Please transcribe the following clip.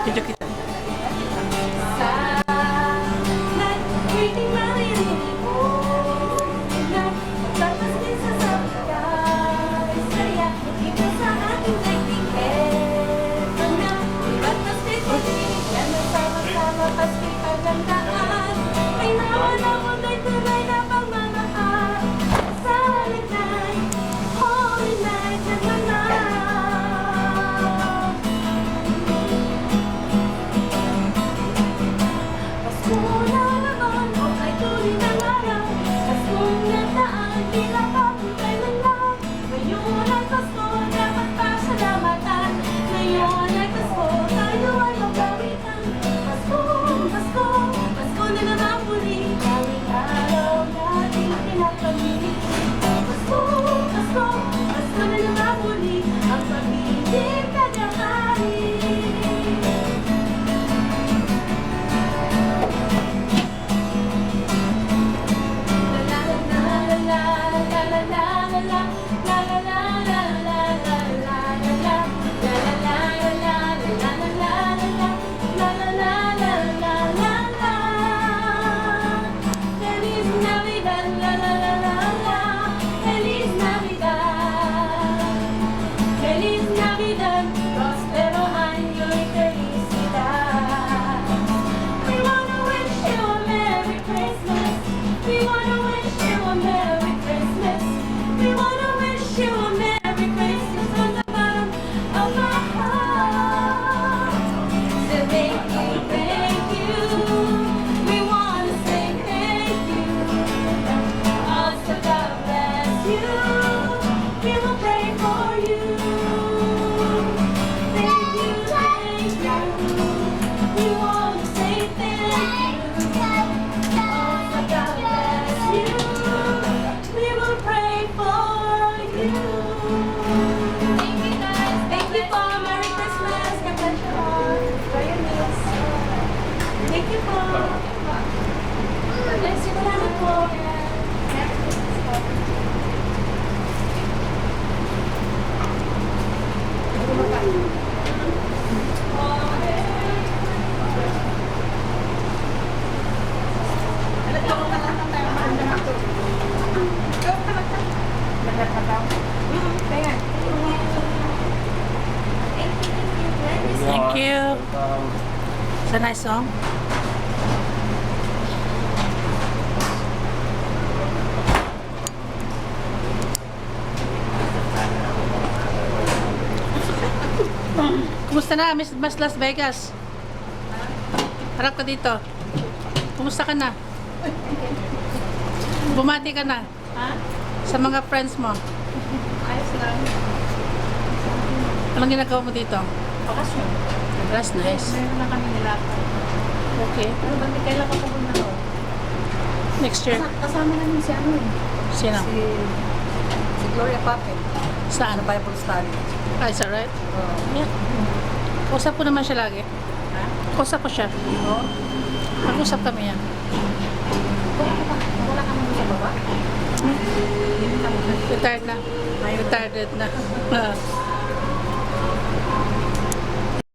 Video kita. Thank you. It's a nice song. Kumusta na, Miss Las Vegas? Harap ka dito. Kumusta ka na? Bumati ka na? Ha? Sa mga friends mo? Ayos lang. Anong ginagawa mo dito? Bakasyon. That's nice. Meron na kami nilakad. Okay. Pero bandi kailan ka pupunta doon? Next year. Kasama namin si ano eh. Sino? Si Gloria Papin. Saan? Bible study. Ah, is that right? Oo. Yeah. Usap ko naman siya lagi. Ha? Usap ko siya. Oo. Mag-usap kami yan. Wala ka naman sa baba? Retired na. Retired na.